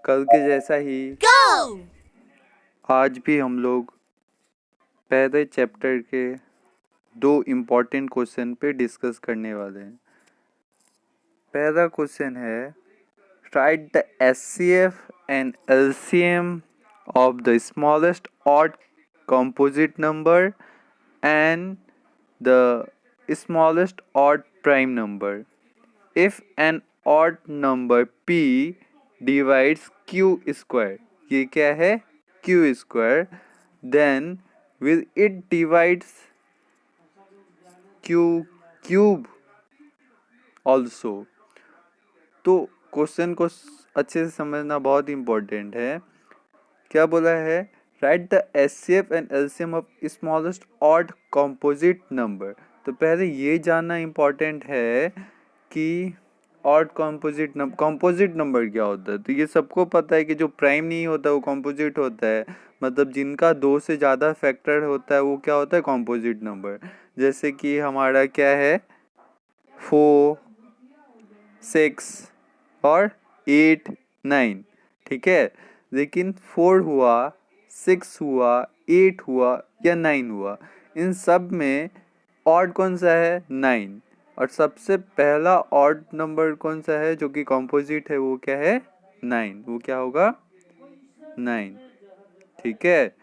कल के जैसा ही Go! आज भी हम लोग पहले चैप्टर के दो इम्पोर्टेंट क्वेश्चन पे डिस्कस करने वाले हैं। पहला क्वेश्चन है right the HCF and LCM of the smallest odd composite number and the smallest odd prime number. If an odd number p divides q square, ये क्या है q square, then will it divides q cube also. तो question को अच्छे से समझना बहुत important है। क्या बोला है? Right the HCF and LCM of smallest odd composite number. तो पहले ये जानना इम्पोर्टेंट है कि ऑड कंपोजिट नंबर क्या होता है। तो ये सबको पता है कि जो प्राइम नहीं होता वो कंपोजिट होता है, मतलब जिनका दो से ज़्यादा फैक्टर होता है वो क्या होता है कंपोजिट नंबर। जैसे कि हमारा क्या है 4, 6 और 8, 9, ठीक है। लेकिन 4 हुआ, 6 हुआ, 8 हुआ या 9 हुआ, इन सब में ऑड कौन सा है? 9। और सबसे पहला ऑड नंबर कौन सा है जो कि कॉम्पोजिट है? वो क्या है? 9। वो क्या होगा? 9, ठीक है।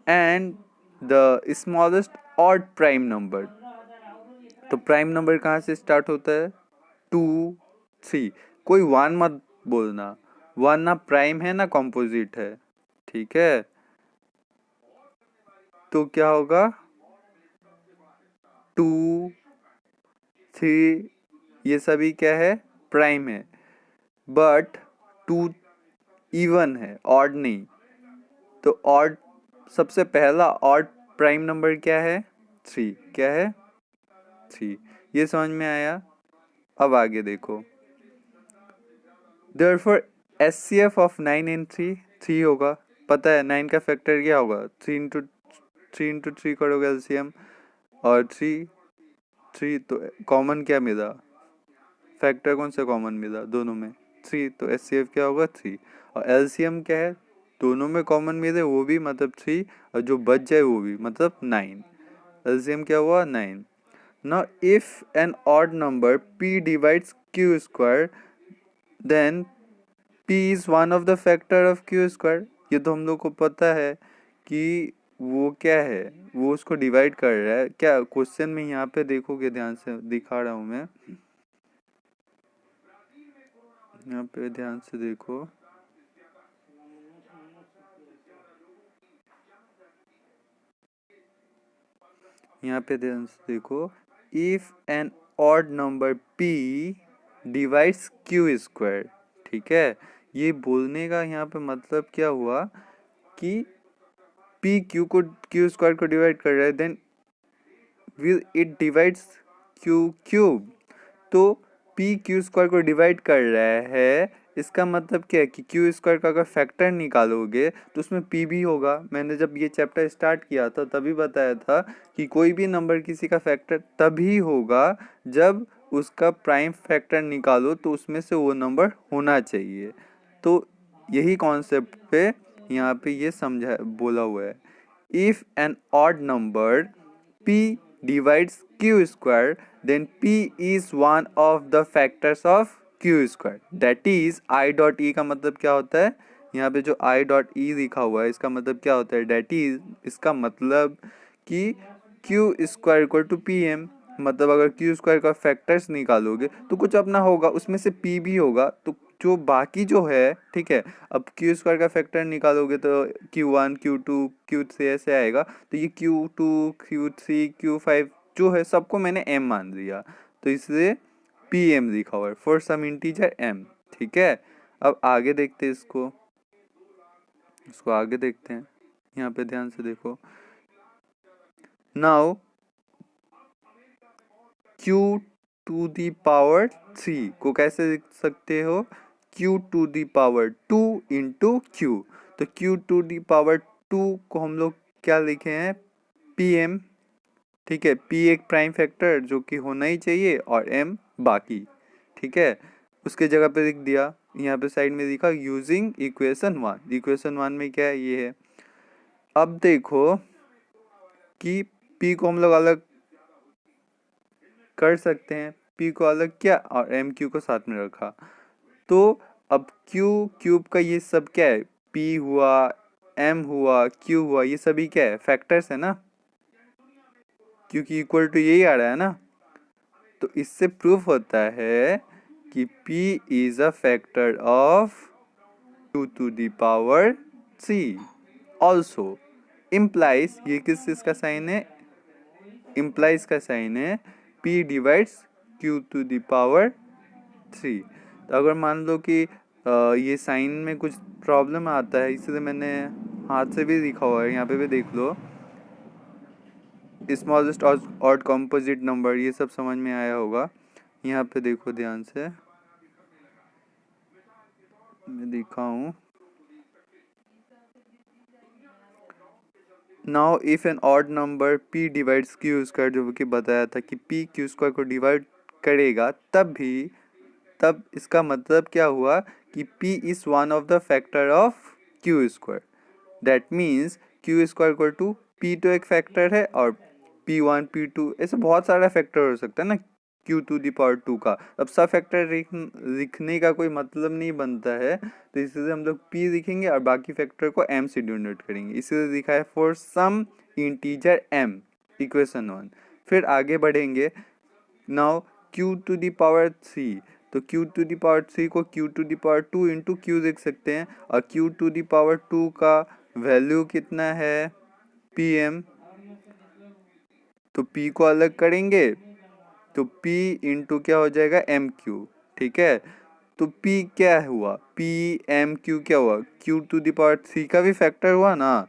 And the smallest odd prime number. तो प्राइम नंबर कहाँ से स्टार्ट होता है? 2, 3। कोई 1 मत बोलना, 1 ना प्राइम है ना कॉम्पोजिट है, ठीक है। तो क्या होगा? 2, 3 ये सभी क्या है? प्राइम है, बट 2 इवन है, ऑड नहीं। तो ऑड सबसे पहला ऑड प्राइम नंबर क्या है? 3। क्या है? 3। ये समझ में आया? अब आगे देखो। Therefore HCF ऑफ 9 and 3 3 होगा। पता है 9 का फैक्टर क्या होगा? 3 इंटू 3 करोगे एलसीएम, और 3 तो कॉमन क्या मिला? फैक्टर कौन सा कॉमन मिला दोनों में? 3। तो HCF क्या होगा? 3। और एलसीएम क्या है? दोनों में कॉमन मिले वो भी, मतलब 3, और जो बच जाए वो भी, मतलब 9। एलसीएम क्या हुआ? 9। Now if an odd number p divides q square, then p is one of the factor of q square। ये तो हम लोग को पता है कि वो क्या है, वो उसको डिवाइड कर रहा है। क्या क्वेश्चन में यहाँ पे देखोगे, ध्यान से दिखा रहा हूँ मैं, यहाँ पे ध्यान से देखो। यहाँ पे ध्यान से देखो, if an odd number p divides q square, ठीक है। ये बोलने का यहाँ पे मतलब क्या हुआ कि p q स्क्वायर को डिवाइड कर रहा है, then will it divides q cube. तो p q स्क्वायर को डिवाइड कर रहा है, इसका मतलब क्या है कि q स्क्वायर का अगर फैक्टर निकालोगे तो उसमें p भी होगा। मैंने जब ये चैप्टर स्टार्ट किया था तभी बताया था कि कोई भी नंबर किसी का फैक्टर तभी होगा जब उसका प्राइम फैक्टर निकालो तो उसमें से वो नंबर होना चाहिए। तो यही कॉन्सेप्ट पे यहाँ पे ये समझा बोला हुआ है। If an odd number p divides q square, then p is one of the factors of q square, that is I dot e का मतलब क्या होता है? यहाँ पे जो I dot e लिखा हुआ है इसका मतलब क्या होता है? that is, इसका मतलब कि q square equal to P M. मतलब अगर q स्क्वायर का फैक्टर्स निकालोगे तो कुछ अपना होगा, उसमें से p भी होगा, तो जो बाकी जो है, ठीक है। अब q स्क्वायर का फैक्टर निकालोगे तो q1, q2, q3 ऐसे आएगा। तो ये q2, q3, q5 जो है सबको मैंने m मान लिया, तो इसलिए pm लिखा हुआ है, फॉर सम इंटीजर m, ठीक है। अब आगे देखते हैं इसको आगे देखते हैं। यहाँ पे ध्यान से देखो। Now q to the power 3 को कैसे लिख सकते हो? q to the power 2 into q। तो q टू दी पावर 2 को हम लोग क्या लिखे हैं? pm, ठीक है। p एक प्राइम फैक्टर जो कि होना ही चाहिए और m बाकी, ठीक है। उसके जगह पे लिख दिया। यहाँ पे साइड में लिखा यूजिंग इक्वेशन 1। इक्वेशन 1 में क्या है, ये है। अब देखो कि p को हम लोग अलग कर सकते हैं, p को अलग किया और m q को साथ में रखा। तो अब q क्यूब का ये सब क्या है, p हुआ, m हुआ, q हुआ, ये सभी क्या है, फैक्टर्स है ना, क्योंकि इक्वल टू यही आ रहा है ना। तो इससे प्रूफ होता है कि p is a factor of q to the power 3। Also implies, ये किस चीज का साइन है, इम्प्लाइज का साइन है p divides q to the power 3। तो अगर मान लो कि ये साइन में कुछ प्रॉब्लम आता है, इसलिए मैंने हाथ से भी लिखा हुआ है, यहाँ पे भी देख लो, स्मॉलेस्ट ऑड कॉम्पोजिट नंबर, ये सब समझ में आया होगा। यहाँ पे देखो ध्यान से, मैं दिखाऊं। Now if an odd number p divides Q square, जो कि बताया था कि p क्यू स्क्वायर को डिवाइड करेगा, तब इसका मतलब क्या हुआ कि p is one of the factor of Q square. That means Q square equal to p तो एक फैक्टर है और p1 p2 ऐसे बहुत सारा फैक्टर हो सकता है ना q टू दी पावर 2 का। अब सब फैक्टर लिखने का कोई मतलब नहीं बनता है, तो इसलिए हम लोग p लिखेंगे और बाकी फैक्टर को m से डिनोट करेंगे। इसलिए लिखा है for some integer m, equation 1। फिर आगे बढ़ेंगे। Now q to the power 3, तो q टू दी पावर 3 को q to the power 2 into Q लिख सकते हैं, और q टू दी पावर 2 का वैल्यू कितना है, pm। तो p को अलग करेंगे तो p इंटू क्या हो जाएगा, एम क्यू। ठीक है, तो p क्या हुआ, p एम क्यू क्या हुआ, q टू दी पावर 3 का भी फैक्टर हुआ ना,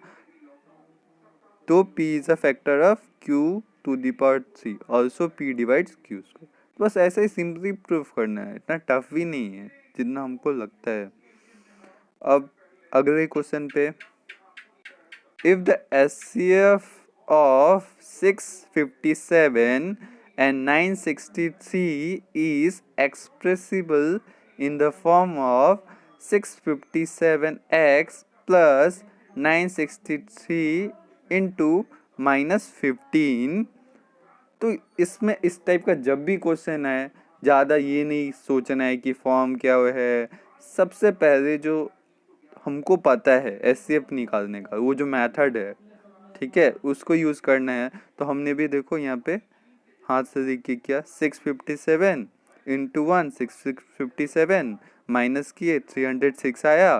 तो p is a factor of q to the power 3, also p divides q square. बस ऐसे ही सिंपली प्रूफ करना है, इतना टफ भी नहीं है जितना हमको लगता है। अब अगले क्वेश्चन पे, if the HCF of 657 and 963 is expressible in the form of 657x plus 963 into -15, तो इसमें इस टाइप का जब भी क्वेश्चन है, ज़्यादा ये नहीं सोचना है कि फॉर्म क्या है। सबसे पहले जो हमको पता है एचसीएफ निकालने का, वो जो मेथड है, ठीक है, उसको यूज़ करना है। तो हमने भी देखो यहाँ पे हाथ से लिख के किया, 657 इंटू 1 657 माइनस किए 306 आया।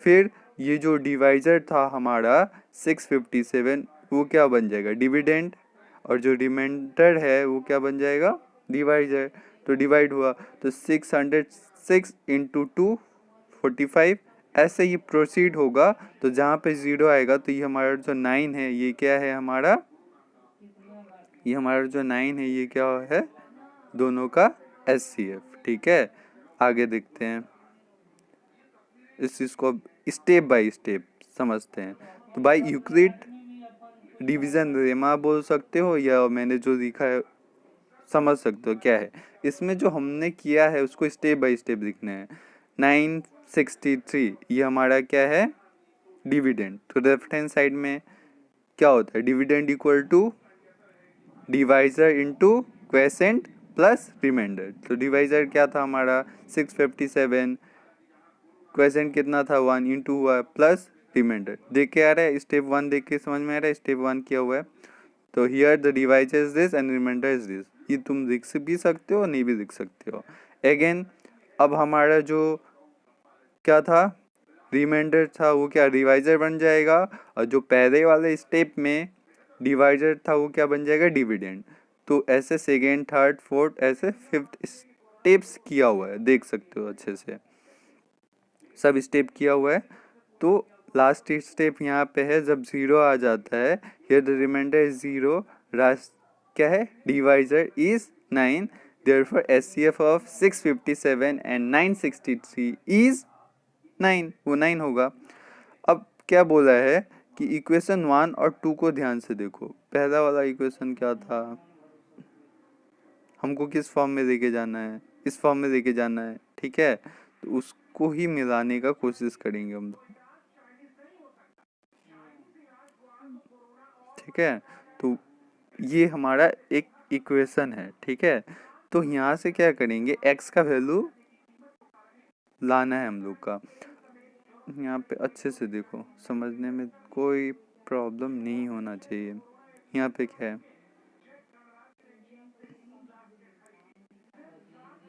फिर ये जो डिवाइजर था हमारा 657, वो क्या बन जाएगा, डिविडेंड, और जो रिमाइंडर है वो क्या बन जाएगा, डिवाइजर। तो डिवाइड हुआ तो 606 इंटू 2 45, ऐसे ये प्रोसीड होगा। तो जहाँ पे 0 आएगा तो ये हमारा जो 9 है, ये क्या है हमारा, ये हमारा जो 9 है ये क्या है, दोनों का एचसीएफ। ठीक है, आगे देखते हैं, इस चीज़ को स्टेप बाय स्टेप समझते हैं। तो बाय यूक्लिड डिवीज़न लेमा बोल सकते हो, या मैंने जो लिखा है समझ सकते हो क्या है। इसमें जो हमने किया है उसको स्टेप बाय स्टेप लिखना है। 963 ये हमारा क्या है, डिविडेंड। तो लेफ्ट हैंड साइड में क्या होता है, dividend equal to divisor into quotient plus remainder. तो डिवाइजर क्या था हमारा 657, क्वेसेंट कितना था 1 इंटू हुआ प्लस रिमाइंडर। देख के आ रहा है, स्टेप 1 देख के समझ में आ रहा है, स्टेप 1 किया हुआ है। तो here the divisor is this and remainder is this, ये तुम लिख भी सकते हो नहीं भी लिख सकते हो। अगेन अब हमारा जो क्या था, रिमाइंडर था, वो क्या डिवाइजर बन जाएगा, और जो पहले वाले स्टेप में डिवाइजर था वो क्या बन जाएगा, डिविडेंड। तो ऐसे सेकेंड थर्ड फोर्थ ऐसे फिफ्थ स्टेप्स किया हुआ है, देख सकते हो अच्छे से सब स्टेप किया हुआ है। तो लास्ट स्टेप यहाँ पे है, जब 0 आ जाता है, here the remainder is 0, last क्या है, divisor is 9, therefore HCF of 657 and 963 is 9, वो 9 होगा। अब क्या बोला है कि इक्वेशन 1 और 2 को ध्यान से देखो। पहला वाला इक्वेशन क्या था, हमको किस फॉर्म में लेके जाना है, इस फॉर्म में लेके जाना है। ठीक है, तो को ही मिलाने का कोशिश करेंगे हम लोग। ठीक है, तो ये हमारा एक इक्वेशन है। ठीक है, तो यहाँ से क्या करेंगे, x का वैल्यू लाना है हम लोग का। यहाँ पे अच्छे से देखो, समझने में कोई प्रॉब्लम नहीं होना चाहिए। यहाँ पे क्या है,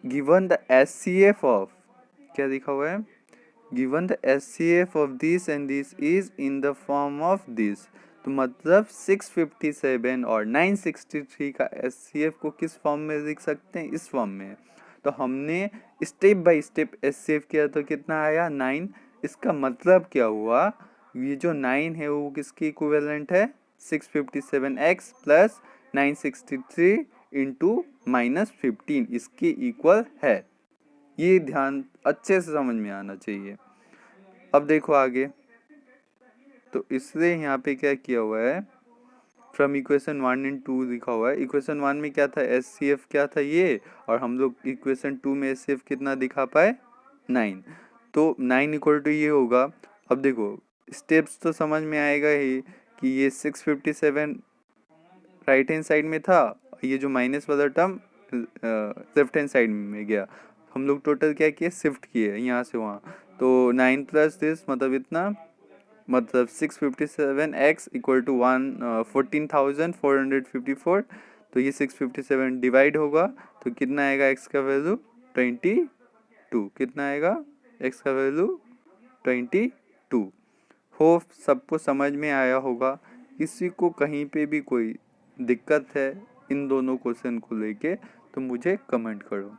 गिवन द SCF ऑफ, क्या लिखा हुआ है, given the SCF of this and this is in the form of this. तो मतलब 657 और 963 का SCF को किस फॉर्म में लिख सकते हैं, इस फॉर्म में। तो हमने स्टेप बाय स्टेप SCF किया तो कितना आया, 9। इसका मतलब क्या हुआ, ये जो 9 है वो किसकी इक्विवेलेंट है, 657x प्लस 963 इंटू -15 इसके इक्वल है। ये ध्यान अच्छे से समझ में आना चाहिए। अब देखो आगे, तो इसलिए यहाँ पे क्या किया हुआ है, फ्रॉम इक्वेशन 1 एंड 2 लिखा हुआ है। इक्वेशन 1 में क्या था, SCF क्या था ये, और हम लोग इक्वेशन 2 में SCF कितना दिखा पाए, 9। तो 9 इक्वल टू ये होगा। अब देखो स्टेप्स तो समझ में आएगा ही कि ये 657 राइट हैंड साइड में था, ये जो माइनस वाला टर्म लेफ्ट हैंड साइड में गया। हम लोग टोटल क्या किए, शिफ्ट किए यहाँ से वहाँ। तो 9 प्लस दिस मतलब इतना, मतलब 657x इक्वल टू 14,454। तो ये 657 डिवाइड होगा तो कितना आएगा, x का वैल्यू 22। कितना आएगा, x का वैल्यू 22। होप सबको समझ में आया होगा। किसी को कहीं पे भी कोई दिक्कत है इन दोनों क्वेश्चन को लेके तो मुझे कमेंट करो।